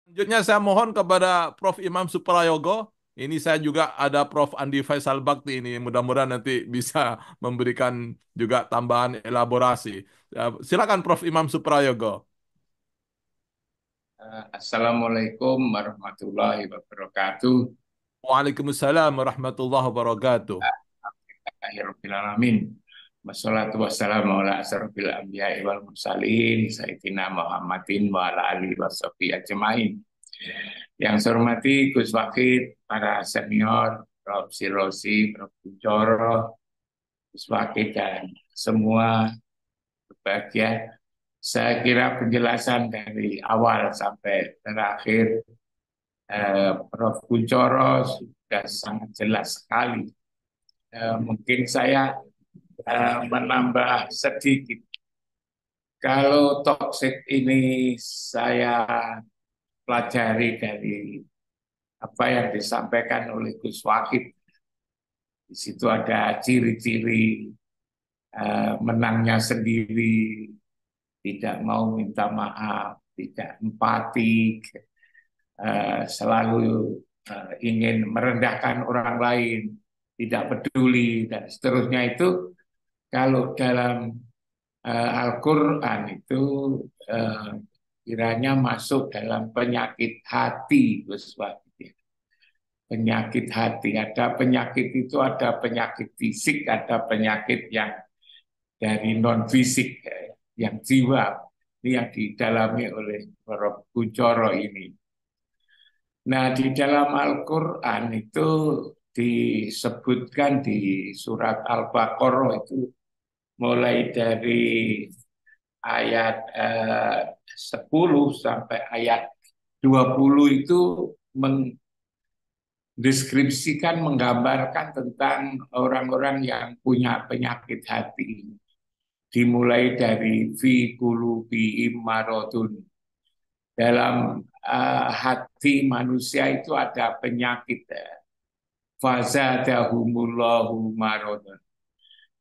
Selanjutnya saya mohon kepada Prof. Imam Suprayogo. Ini saya juga ada Prof. Andi Faisal Bakti ini. Mudah-mudahan nanti bisa memberikan juga tambahan elaborasi. Silakan Prof. Imam Suprayogo. Assalamualaikum warahmatullahi wabarakatuh. Waalaikumsalam warahmatullahi wabarakatuh. Alhamdulillahirobbilalamin. Wassalatu wassalamu ala asrofil anbiya'i wal mursalin Sayyidina Muhammadin wa ala alihi washabihi ajmain. Yang saya hormati Gus Wakid, para senior, Prof. Sirosi, Prof. Kuncoro, Gus Wakid dan semua berbahagia. Saya kira penjelasan dari awal sampai terakhir Prof. Kuncoro sudah sangat jelas sekali. Mungkin saya menambah sedikit. Kalau toxic ini saya pelajari dari apa yang disampaikan oleh Gus Wahid. Di situ ada ciri-ciri menangnya sendiri, tidak mau minta maaf, tidak empatik, selalu ingin merendahkan orang lain, tidak peduli, dan seterusnya. Itu kalau dalam Al-Quran itu eh, kiranya masuk dalam penyakit hati, Gus Wahid. Penyakit hati, ada penyakit itu, ada penyakit fisik, ada penyakit yang dari non fisik, yang jiwa. Ini yang didalami oleh Prof. Kuncoro ini. Nah, di dalam Al-Quran itu disebutkan di surat Al-Baqarah itu mulai dari ayat 10 sampai ayat 20 itu mendeskripsikan, menggambarkan tentang orang-orang yang punya penyakit hati. Dimulai dari fi qulubihim maradun. Dalam hati manusia itu ada penyakit. Fazadahumullahu maradun.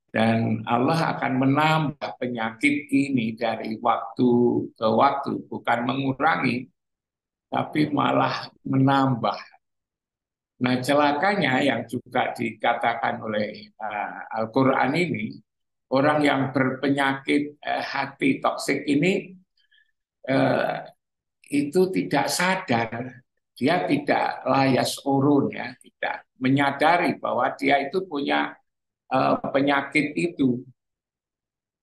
Dan Allah akan menambah penyakit ini dari waktu ke waktu, bukan mengurangi, tapi malah menambah. Nah, celakanya yang juga dikatakan oleh Al-Quran ini, orang yang berpenyakit hati toksik ini uh, itu tidak sadar, dia tidak layas urun, ya, tidak menyadari bahwa dia itu punya penyakit itu.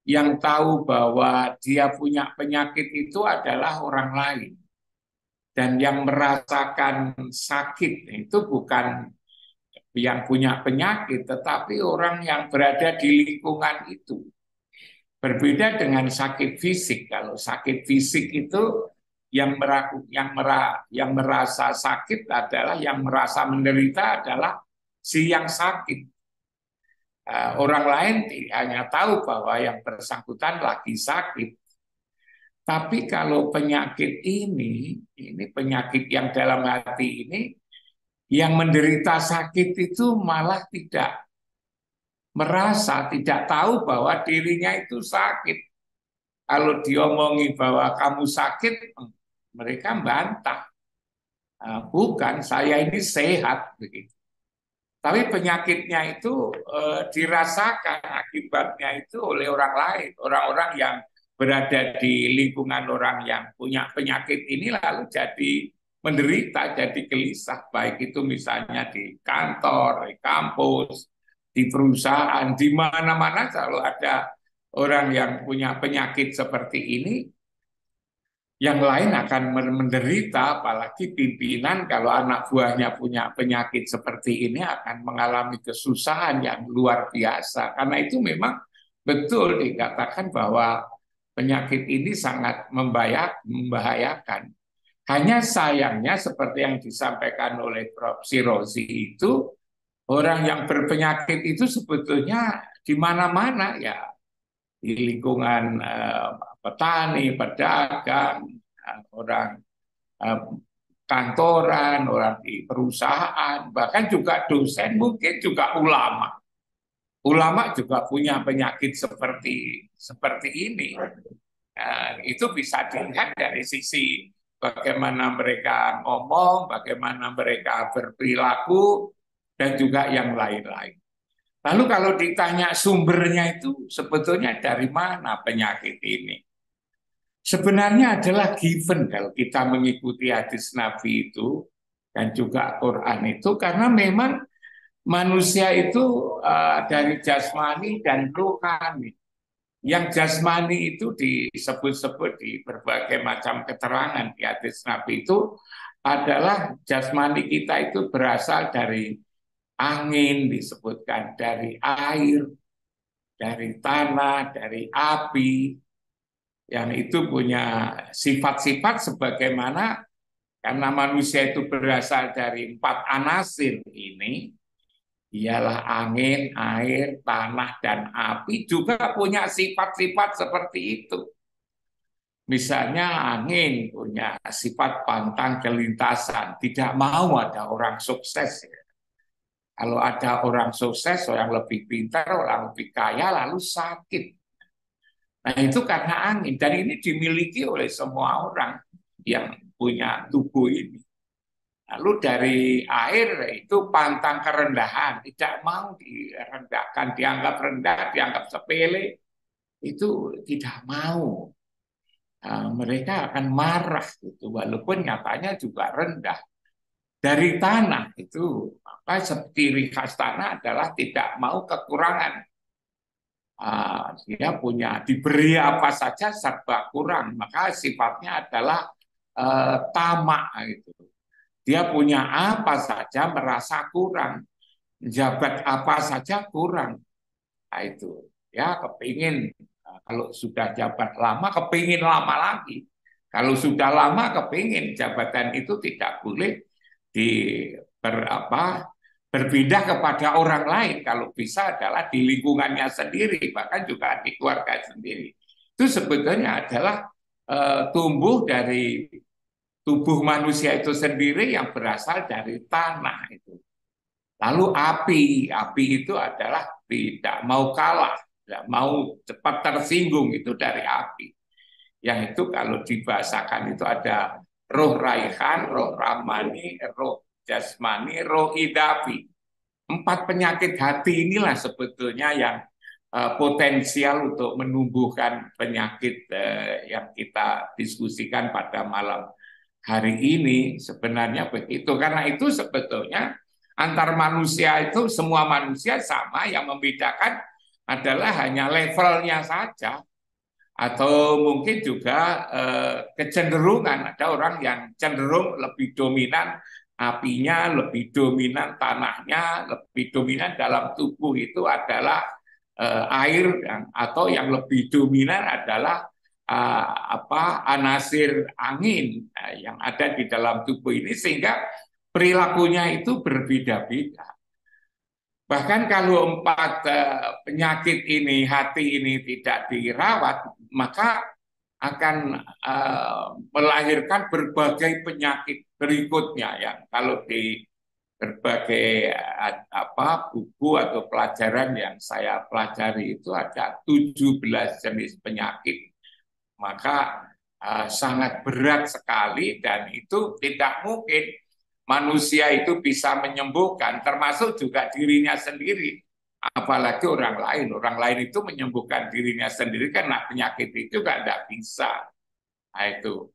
Yang tahu bahwa dia punya penyakit itu adalah orang lain. Dan yang merasakan sakit itu bukan yang punya penyakit, tetapi orang yang berada di lingkungan itu. Berbeda dengan sakit fisik. Kalau sakit fisik itu yang merasa sakit adalah, yang merasa menderita adalah si yang sakit. Orang lain hanya tahu bahwa yang bersangkutan lagi sakit. Tapi kalau penyakit ini penyakit yang dalam hati ini, yang menderita sakit itu malah tidak merasa, tidak tahu bahwa dirinya itu sakit. Kalau diomongi bahwa kamu sakit, mereka bantah. Bukan, saya ini sehat begitu. Tapi penyakitnya itu dirasakan akibatnya itu oleh orang lain, orang-orang yang berada di lingkungan orang yang punya penyakit ini lalu jadi menderita, jadi gelisah, baik itu misalnya di kantor, di kampus, di perusahaan, di mana-mana kalau ada orang yang punya penyakit seperti ini, yang lain akan menderita, apalagi pimpinan kalau anak buahnya punya penyakit seperti ini akan mengalami kesusahan yang luar biasa. Karena itu memang betul dikatakan bahwa penyakit ini sangat membahayakan. Hanya sayangnya seperti yang disampaikan oleh Prof. Sirozi itu, orang yang berpenyakit itu sebetulnya di mana-mana, ya, di lingkungan petani, pedagang, orang kantoran, orang di perusahaan, bahkan juga dosen, mungkin juga ulama. Ulama juga punya penyakit seperti ini. Itu bisa dilihat dari sisi bagaimana mereka ngomong, bagaimana mereka berperilaku, dan juga yang lain-lain. Lalu kalau ditanya sumbernya itu sebetulnya dari mana penyakit ini? Sebenarnya adalah given kalau kita mengikuti hadis Nabi itu dan juga Quran itu, karena memang manusia itu dari jasmani dan rohani. Yang jasmani itu disebut-sebut di berbagai macam keterangan di hadis Nabi itu adalah jasmani kita itu berasal dari angin, disebutkan dari air, dari tanah, dari api, yang itu punya sifat-sifat sebagaimana, karena manusia itu berasal dari 4 anasir ini, ialah angin, air, tanah, dan api, juga punya sifat-sifat seperti itu. Misalnya angin punya sifat pantang kelintasan, tidak mau ada orang sukses. Kalau ada orang sukses, orang lebih pintar, orang lebih kaya, lalu sakit. Nah itu karena angin, dan ini dimiliki oleh semua orang yang punya tubuh ini. Lalu dari air itu pantang kerendahan, tidak mau direndahkan, dianggap rendah, dianggap sepele, itu tidak mau. Nah, mereka akan marah gitu, walaupun nyatanya juga rendah. Dari tanah itu, maka ciri khas tanah adalah tidak mau kekurangan. Dia punya diberi apa saja serba kurang, maka sifatnya adalah tamak gitu. Dia punya apa saja merasa kurang, jabat apa saja kurang. Nah, itu ya kepingin, kalau sudah jabat lama kepingin lama lagi. Kalau sudah lama kepingin jabatan itu tidak boleh berpindah kepada orang lain. Kalau bisa adalah di lingkungannya sendiri, bahkan juga di keluarga sendiri. Itu sebetulnya adalah tumbuh dari tubuh manusia itu sendiri yang berasal dari tanah itu. Lalu api itu adalah tidak mau kalah, tidak mau cepat tersinggung, itu dari api. Yang itu kalau dibahasakan itu ada roh raihan, roh ramani, roh jasmani, roh idapi. 4 penyakit hati inilah sebetulnya yang potensial untuk menumbuhkan penyakit yang kita diskusikan pada malam hari ini. Sebenarnya begitu, karena itu sebetulnya antar manusia itu semua manusia sama, yang membedakan adalah hanya levelnya saja, atau mungkin juga kecenderungan. Ada orang yang cenderung lebih dominan apinya, lebih dominan tanahnya, lebih dominan dalam tubuh itu adalah air, atau yang lebih dominan adalah anasir angin yang ada di dalam tubuh ini, sehingga perilakunya itu berbeda-beda. Bahkan kalau 4 penyakit ini, hati ini tidak dirawat, maka akan melahirkan berbagai penyakit berikutnya, yang kalau di berbagai buku atau pelajaran yang saya pelajari itu ada 17 jenis penyakit. Maka sangat berat sekali, dan itu tidak mungkin manusia itu bisa menyembuhkan, termasuk juga dirinya sendiri, apalagi orang lain. Orang lain itu menyembuhkan dirinya sendiri karena penyakit itu kan tidak bisa. Nah, itu.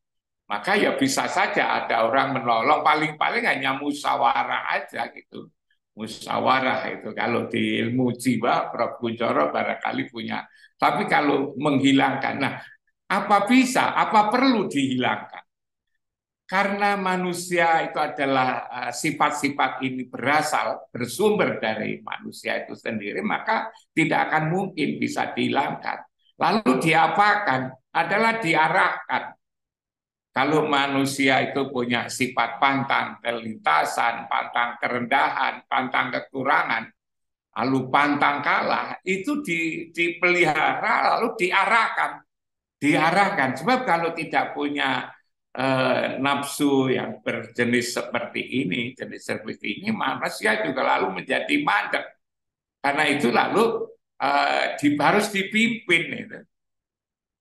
Maka ya bisa saja ada orang menolong, paling-paling hanya musyawarah aja gitu. Musyawarah itu kalau di ilmu jiwa, Prof. Kunchoro barangkali punya. Tapi kalau menghilangkan, nah apa bisa, apa perlu dihilangkan? Karena manusia itu adalah sifat-sifat ini bersumber dari manusia itu sendiri, maka tidak akan mungkin bisa dihilangkan. Lalu diapakan? Adalah diarahkan. Kalau manusia itu punya sifat pantang kelintasan, pantang kerendahan, pantang kekurangan, lalu pantang kalah, itu dipelihara lalu diarahkan. Diarahkan. Sebab kalau tidak punya nafsu yang berjenis seperti ini, jenis seperti ini, manusia juga lalu menjadi mandek. Karena itu lalu harus dipimpin itu.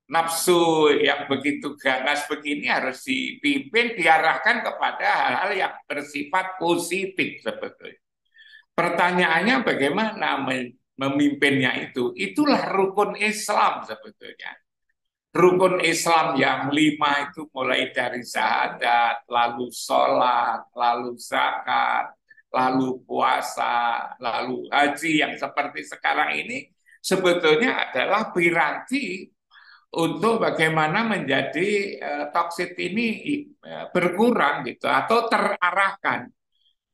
nafsu yang begitu ganas begini harus dipimpin, diarahkan kepada hal-hal yang bersifat positif sebetulnya. Pertanyaannya bagaimana memimpinnya itu? Itulah rukun Islam sebetulnya. Rukun Islam yang 5 itu mulai dari syahadat, lalu sholat, lalu zakat, lalu puasa, lalu haji yang seperti sekarang ini sebetulnya adalah piranti untuk bagaimana menjadi toksit ini berkurang gitu atau terarahkan.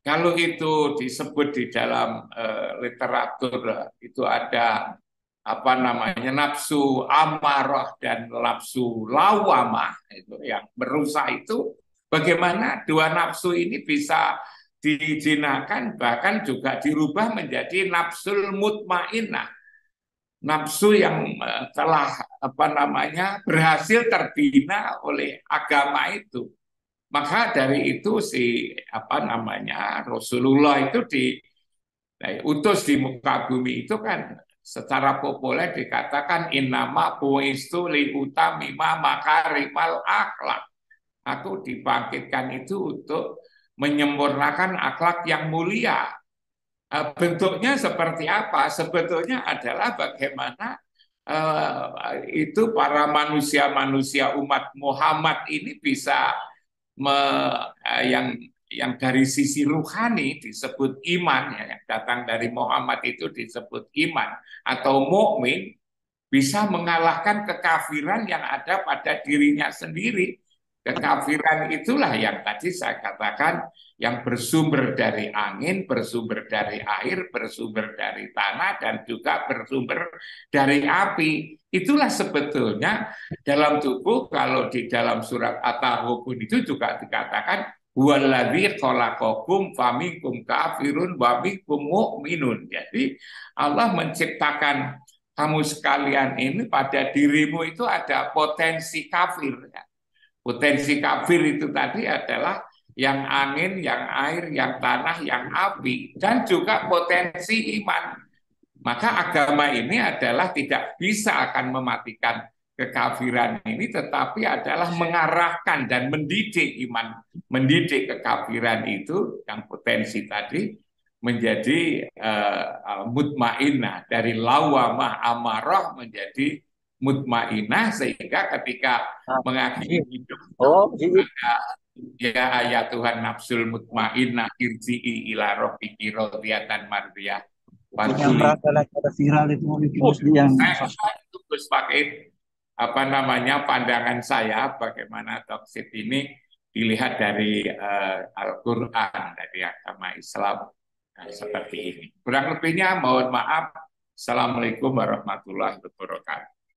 Kalau itu disebut di dalam literatur itu ada apa namanya nafsu amarah dan nafsu lawamah itu yang merusak itu bagaimana dua nafsu ini bisa dijinakan bahkan juga dirubah menjadi nafsul mutmainnah, nafsu yang telah apa namanya berhasil terbina oleh agama itu. Maka dari itu si apa namanya Rasulullah itu diutus di muka bumi itu kan secara populer dikatakan innama buistu li utamima makarimal akhlak. Aku dibangkitkan itu untuk menyempurnakan akhlak yang mulia. Bentuknya seperti apa? Sebetulnya adalah bagaimana itu para manusia-manusia umat Muhammad ini bisa yang dari sisi ruhani disebut iman ya, yang datang dari Muhammad itu disebut iman atau mukmin, bisa mengalahkan kekafiran yang ada pada dirinya sendiri. Kekafiran itulah yang tadi saya katakan yang bersumber dari angin, bersumber dari air, bersumber dari tanah, dan juga bersumber dari api. Itulah sebetulnya dalam tubuh, kalau di dalam surat At-Taghabun itu juga dikatakan huwallazi khalaqakum faminkum kafirun wa minkum mu'minun. Jadi Allah menciptakan kamu sekalian ini, pada dirimu itu ada potensi kafir. Potensi kafir itu tadi adalah yang angin, yang air, yang tanah, yang api, dan juga potensi iman. Maka agama ini adalah tidak bisa akan mematikan kekafiran ini, tetapi adalah mengarahkan dan mendidik iman, mendidik kekafiran itu yang potensi tadi menjadi mutmainah, dari lawamah amarah menjadi mutmainah, sehingga ketika Nah, mengakhiri Ji. hidup itu Oh, Ji. ada ya ayat Tuhan nafsul mutmainnah irji'i ila rabbiki radiyatan mardiyah Yang fadkhuli. berasa lagi ada viral itu Oh, Muslim yang saya itu Gus pakai apa namanya pandangan saya bagaimana tauhid ini dilihat dari Al-Qur'an, dari agama Islam. Nah, seperti ini. Kurang lebihnya mohon maaf. Assalamualaikum warahmatullahi wabarakatuh.